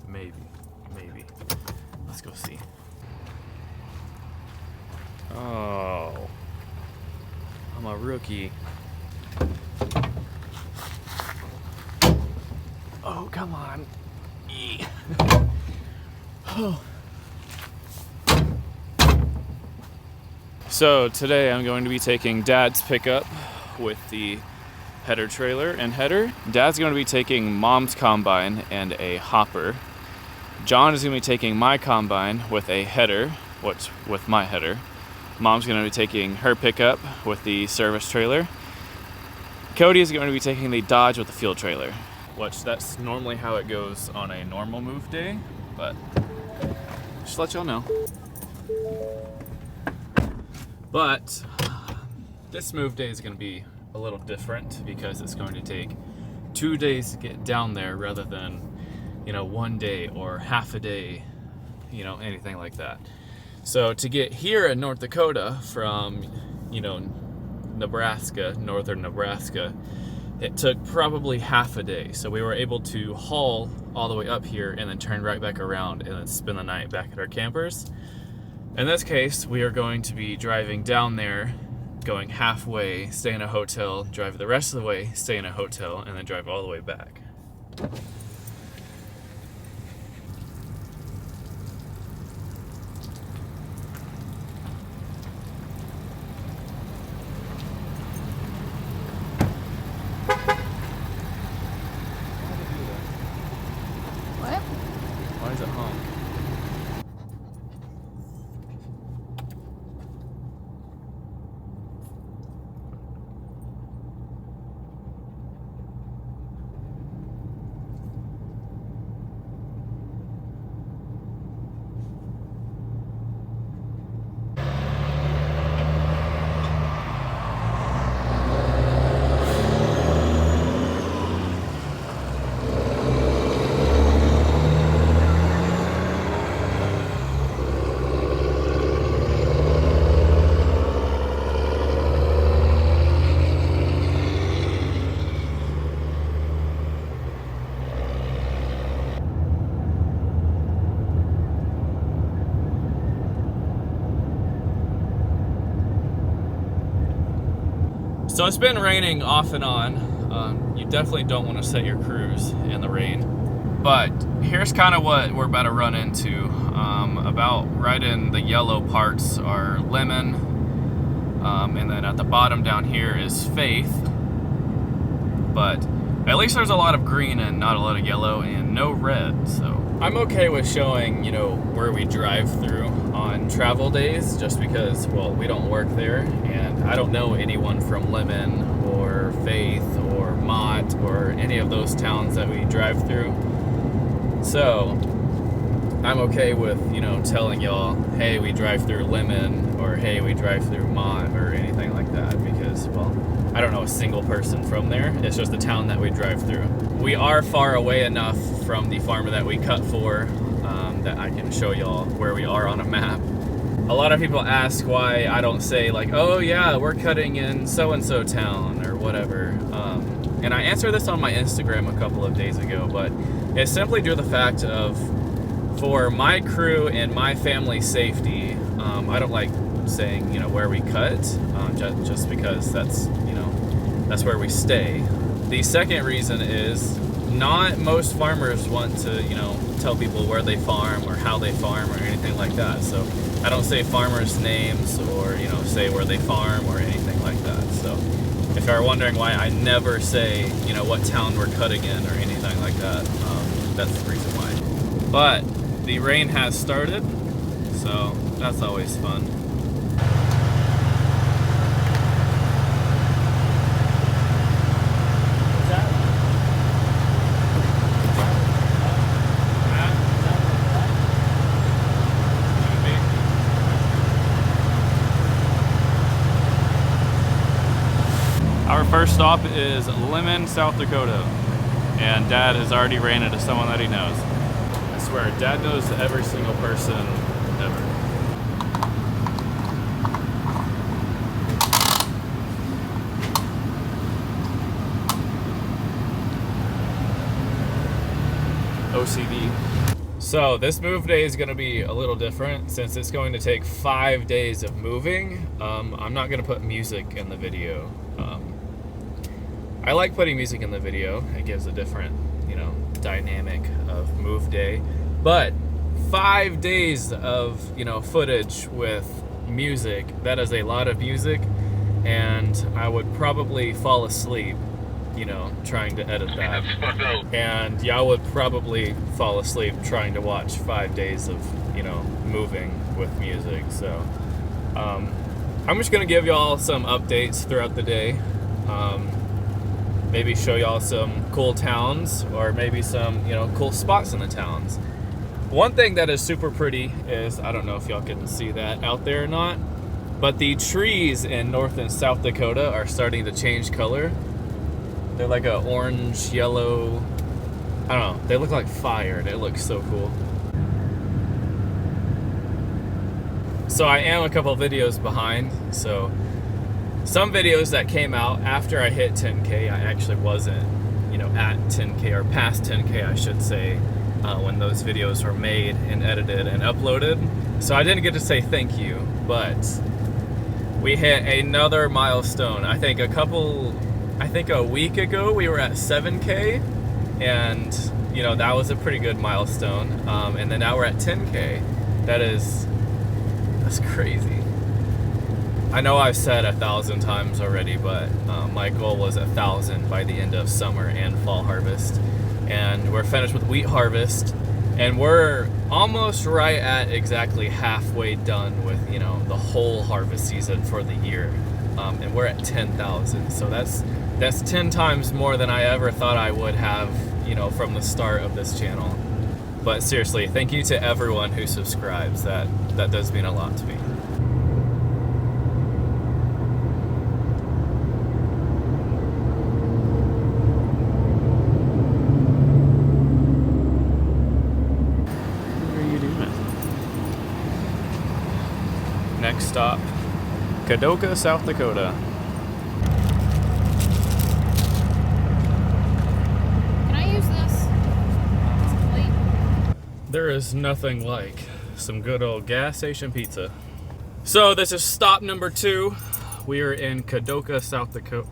Maybe. Let's go see. Oh, I'm a rookie. Oh, come on. Oh. So today I'm going to be taking Dad's pickup with the header trailer and header. Dad's going to be taking Mom's combine and a hopper. John is going to be taking my combine with a header, with my header. Mom's going to be taking her pickup with the service trailer. Cody is going to be taking the Dodge with the field trailer, which that's normally how it goes on a normal move day, but just to let y'all know. But this move day is going to be a little different because it's going to take 2 days to get down there rather than, 1 day or half a day, anything like that. So to get here in North Dakota from, Nebraska, northern Nebraska, it took probably half a day. So we were able to haul all the way up here and then turn right back around and then spend the night back at our campers. In this case, we are going to be driving down there, going halfway, stay in a hotel, drive the rest of the way, stay in a hotel, and then drive all the way back. What? Why is it honk? So it's been raining off and on. You definitely don't want to set your cruise in the rain. But here's kind of what we're about to run into. About right in the yellow parts are Lemon, and then at the bottom down here is Faith. But at least there's a lot of green and not a lot of yellow and no red. So I'm okay with showing, where we drive through on travel days, just because, well, we don't work there, and I don't know anyone from Lemon or Faith or Mott or any of those towns that we drive through. So I'm okay with, telling y'all, hey, we drive through Lemon, or hey, we drive through Mott, or anything like that, because, well, I don't know a single person from there. It's just the town that we drive through. We are far away enough from the farmer that we cut for that I can show y'all where we are on a map. A lot of people ask why I don't say like, oh yeah, we're cutting in so-and-so town or whatever. And I answered this on my Instagram a couple of days ago, but it's simply due to the fact of, for my crew and my family's safety, I don't like saying, where we cut, just because that's, that's where we stay. The second reason is not most farmers want to, tell people where they farm or how they farm or anything like that. So I don't say farmers' names or, say where they farm or anything like that. So if you're wondering why I never say, what town we're cutting in or anything like that, that's the reason why. But the rain has started, so that's always fun. Our first stop is Lemon, South Dakota. And Dad has already ran into someone that he knows. I swear, Dad knows every single person ever. OCD. So this move day is going to be a little different since it's going to take 5 days of moving. I'm not going to put music in the video. I like putting music in the video. It gives a different, dynamic of move day. But 5 days of, footage with music, that is a lot of music, and I would probably fall asleep, trying to edit that. And y'all would probably fall asleep trying to watch 5 days of, moving with music. So I'm just gonna give y'all some updates throughout the day. Maybe show y'all some cool towns or maybe some, cool spots in the towns. One thing that is super pretty is, I don't know if y'all can see that out there or not, but the trees in North and South Dakota are starting to change color. They're like a orange, yellow, I don't know, they look like fire. They look so cool. So I am a couple videos behind, so some videos that came out after I hit 10K, I actually wasn't, at 10K or past 10K, I should say, when those videos were made and edited and uploaded. So I didn't get to say thank you, but we hit another milestone. I think a week ago we were at 7K, and that was a pretty good milestone. And then now we're at 10K. That's crazy. I know I've said 1,000 times already, but my goal was 1,000 by the end of summer and fall harvest. And we're finished with wheat harvest, and we're almost right at exactly halfway done with, the whole harvest season for the year. And we're at 10,000. So that's 10 times more than I ever thought I would have, from the start of this channel. But seriously, thank you to everyone who subscribes. That does mean a lot to me. Next stop, Kadoka, South Dakota. Can I use this? It's complete. There is nothing like some good old gas station pizza. So this is stop number 2. We are in Kadoka, South Dakota.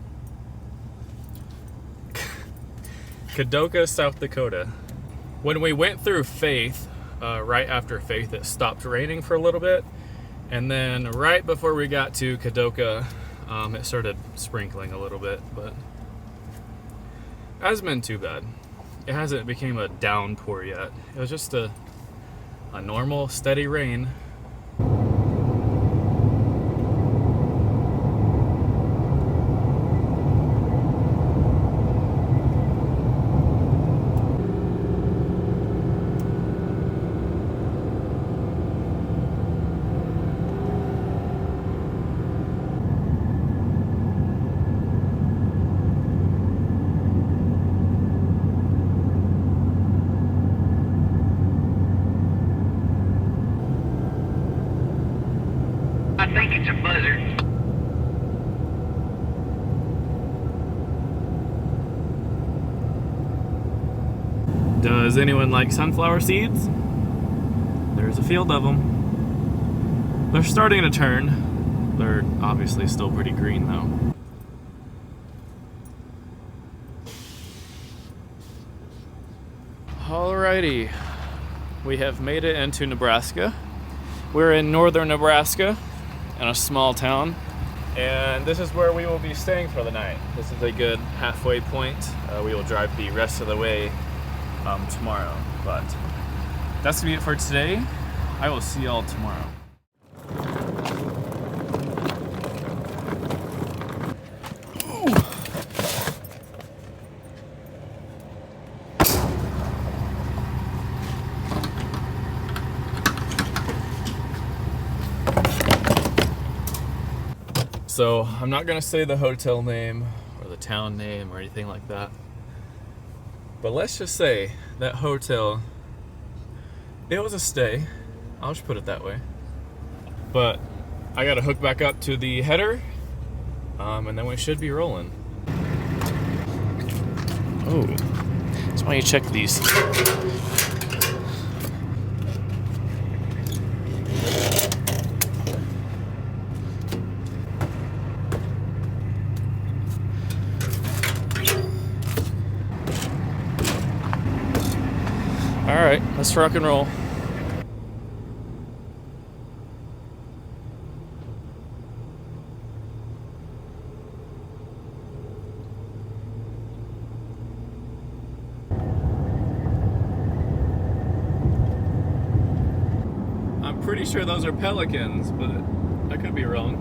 Kadoka, South Dakota. When we went through Faith, right after Faith, it stopped raining for a little bit. And then right before we got to Kadoka, it started sprinkling a little bit, but it hasn't been too bad. It hasn't become a downpour yet. It was just a normal, steady rain. I think it's a buzzard. Does anyone like sunflower seeds? There's a field of them. They're starting to turn. They're obviously still pretty green though. Alrighty, we have made it into Nebraska. We're in northern Nebraska in a small town, and this is where we will be staying for the night. This is a good halfway point. We will drive the rest of the way tomorrow, but that's gonna be it for today. I will see y'all tomorrow. So I'm not gonna say the hotel name or the town name or anything like that. But let's just say that hotel, it was a stay. I'll just put it that way. But I gotta hook back up to the header, and then we should be rolling. Oh, that's why you check these. All right, let's rock and roll. I'm pretty sure those are pelicans, but I could be wrong.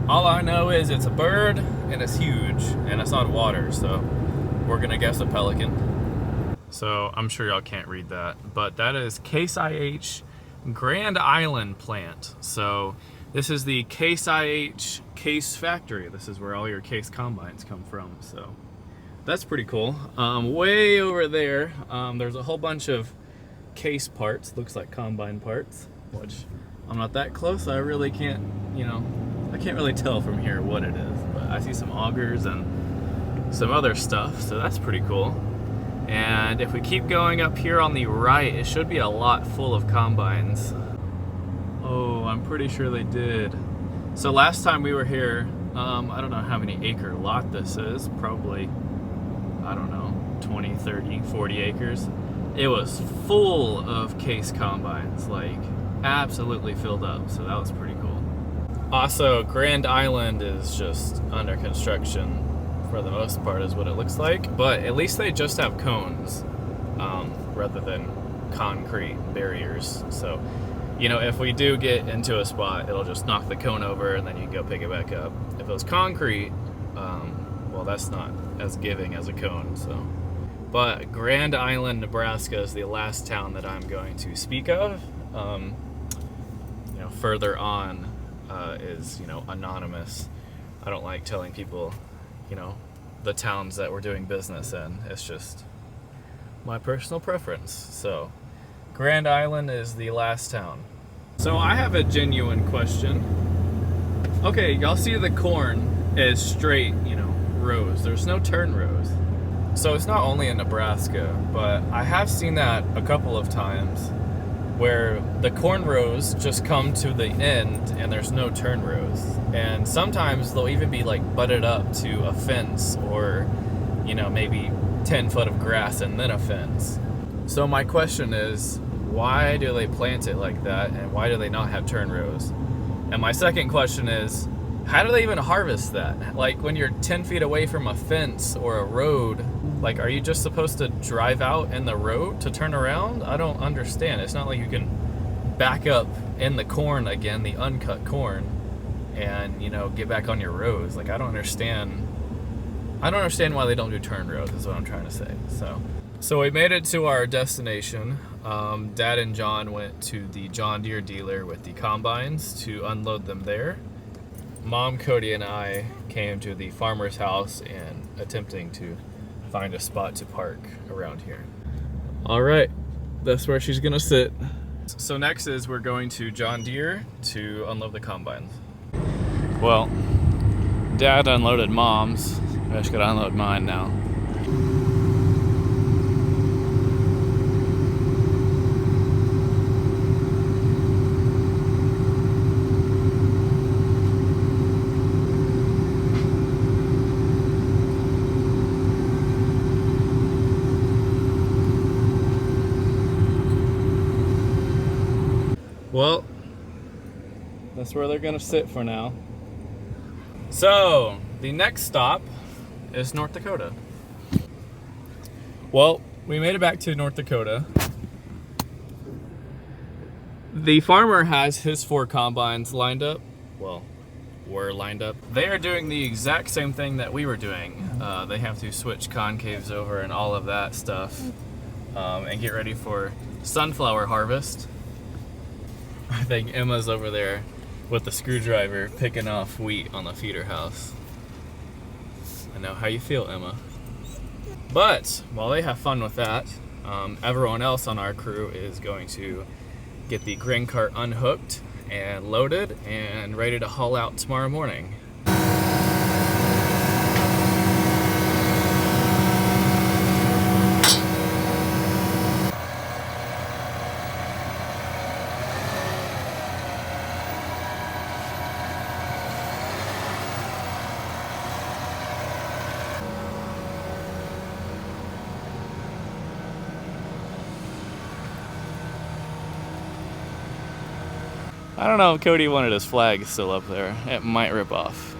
All I know is it's a bird and it's huge and it's on water, so we're gonna guess a pelican. So I'm sure y'all can't read that, but that is CaseIH Grand Island plant. So this is the CaseIH case factory. This is where all your case combines come from. So that's pretty cool. Way over there, there's a whole bunch of case parts, looks like combine parts, which I'm not that close. I really can't, I can't really tell from here what it is, but I see some augers and some other stuff, so that's pretty cool. And if we keep going up here on the right, it should be a lot full of combines. Oh, I'm pretty sure they did. So last time we were here, I don't know how many acre lot this is, probably, I don't know, 20, 30, 40 acres. It was full of case combines, like absolutely filled up, so that was pretty cool. Also, Grand Island is just under construction for the most part is what it looks like, but at least they just have cones rather than concrete barriers. So, if we do get into a spot, it'll just knock the cone over and then you can go pick it back up. If it was concrete, well, that's not as giving as a cone, so. But Grand Island, Nebraska is the last town that I'm going to speak of. Further on is, anonymous. I don't like telling people, the towns that we're doing business in. It's just my personal preference. So Grand Island is the last town. So I have a genuine question. Okay, y'all see the corn is straight, rows. There's no turn rows. So it's not only in Nebraska, but I have seen that a couple of times where the corn rows just come to the end and there's no turn rows. And sometimes they'll even be like butted up to a fence or, maybe 10 foot of grass and then a fence. So my question is, why do they plant it like that and why do they not have turn rows? And my second question is, how do they even harvest that? Like when you're 10 feet away from a fence or a road, like are you just supposed to drive out in the road to turn around? I don't understand. It's not like you can back up in the corn again, the uncut corn, and get back on your rows. Like I don't understand why they don't do turn rows is what I'm trying to say. So we made it to our destination. Dad and John went to the John Deere dealer with the combines to unload them there. Mom, Cody, and I came to the farmer's house and attempting to find a spot to park around here. All right, that's where she's gonna sit. So next is we're going to John Deere to unload the combines. Well, Dad unloaded Mom's. I just gotta unload mine now. Well, that's where they're gonna sit for now. So, the next stop is North Dakota. Well, we made it back to North Dakota. The farmer has his 4 combines lined up. Well, were lined up. They are doing the exact same thing that we were doing. They have to switch concaves over and all of that stuff and get ready for sunflower harvest. I think Emma's over there with the screwdriver picking off wheat on the feeder house. know how you feel, Emma. But while they have fun with that, everyone else on our crew is going to get the grain cart unhooked and loaded and ready to haul out tomorrow morning. I don't know if Cody wanted his flag still up there. It might rip off.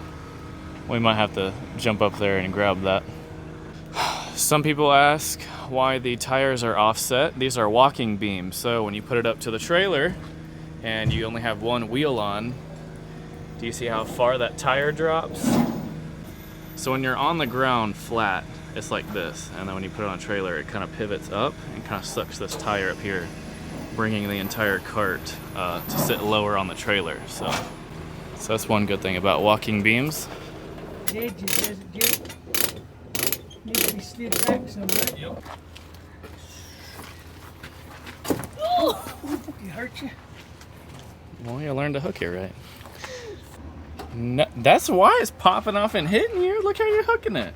We might have to jump up there and grab that. Some people ask why the tires are offset. These are walking beams, so when you put it up to the trailer and you only have one wheel on, do you see how far that tire drops? So when you're on the ground flat, it's like this, and then when you put it on a trailer, it kind of pivots up and kind of sucks this tire up here, bringing the entire cart to sit lower on the trailer. So that's one good thing about walking beams. The edges, does it, Jim? Needs to be slid back somewhere. Yep. Oh, it hurt you. Well, you learned to hook it right. No, that's why it's popping off and hitting you. Look how you're hooking it.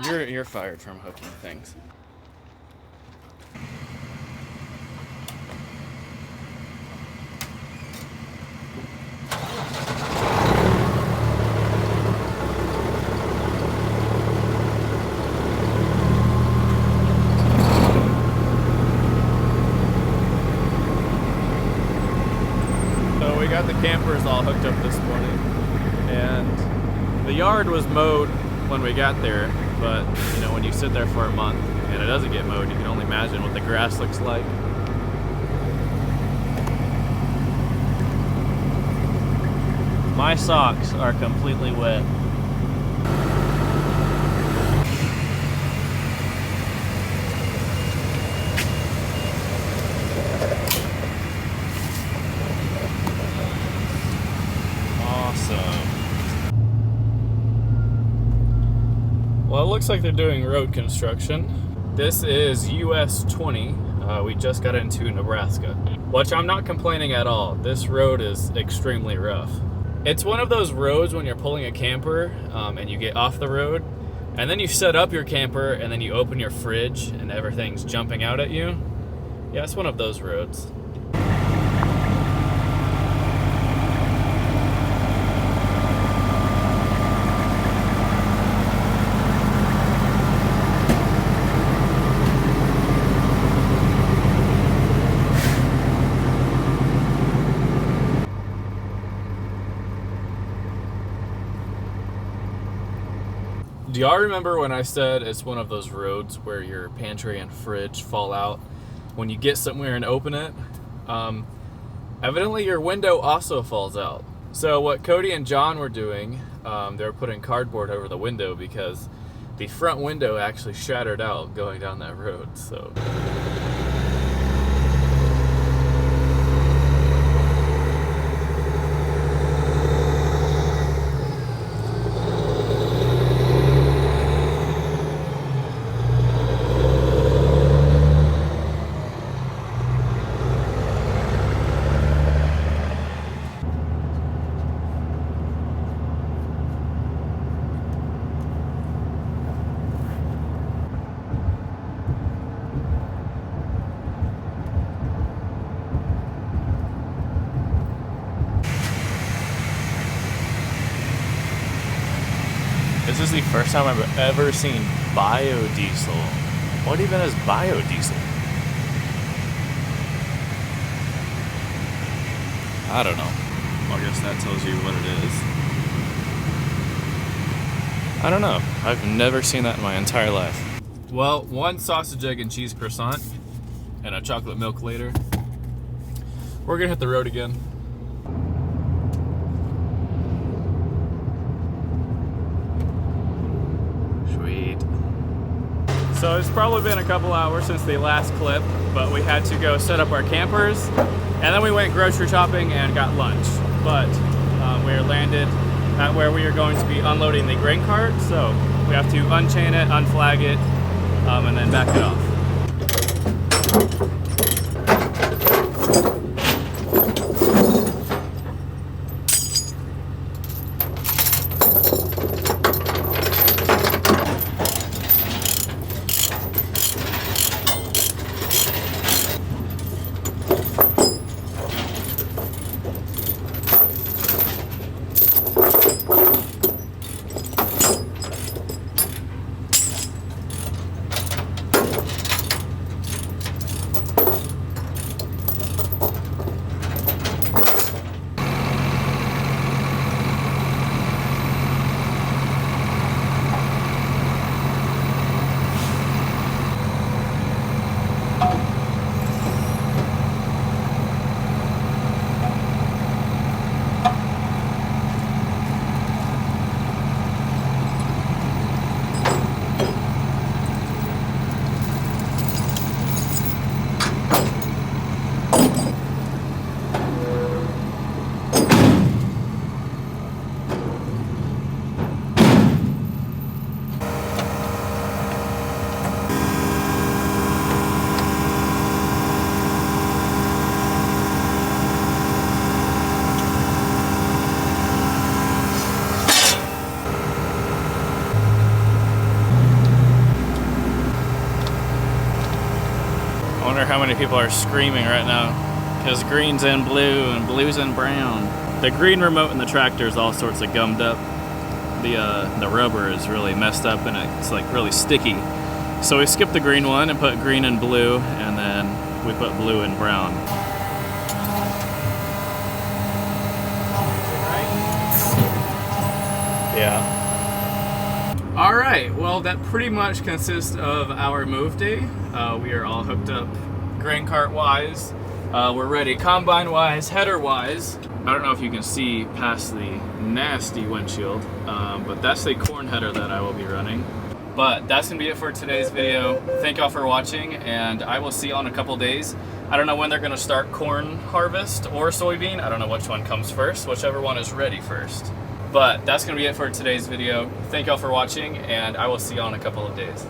You're fired from hooking things. So we got the campers all hooked up this morning, and the yard was mowed when we got there. But, you know, when you sit there for a month and it doesn't get mowed, you can only imagine what the grass looks like. My socks are completely wet. Well, it looks like they're doing road construction. This is US 20. We just got into Nebraska, which I'm not complaining at all. This road is extremely rough. It's one of those roads when you're pulling a camper and you get off the road, and then you set up your camper and then you open your fridge and everything's jumping out at you. Yeah, it's one of those roads. Do y'all remember when I said it's one of those roads where your pantry and fridge fall out when you get somewhere and open it? Evidently your window also falls out. So what Cody and John were doing, they were putting cardboard over the window because the front window actually shattered out going down that road. So. This is the first time I've ever seen biodiesel. What even is biodiesel? I don't know. I guess that tells you what it is. I don't know. I've never seen that in my entire life. Well, one sausage, egg, and cheese croissant and a chocolate milk later. We're gonna hit the road again. So it's probably been a couple hours since the last clip, but we had to go set up our campers, and then we went grocery shopping and got lunch. But we are landed at where we are going to be unloading the grain cart, so we have to unchain it, unflag it, and then back it off. I wonder how many people are screaming right now because green's in blue and blue's in brown. The green remote in the tractor is all sorts of gummed up. The rubber is really messed up and it's like really sticky. So we skipped the green one and put green and blue, and then we put blue and brown. Yeah. All right, well, that pretty much consists of our move day. We are all hooked up grain cart wise. We're ready combine wise, header wise. I don't know if you can see past the nasty windshield, but that's the corn header that I will be running. But that's gonna be it for today's video. Thank y'all for watching, and I will see y'all in a couple days. I don't know when they're gonna start corn harvest or soybean. I don't know which one comes first, whichever one is ready first. But that's gonna be it for today's video. Thank y'all for watching, and I will see y'all in a couple of days.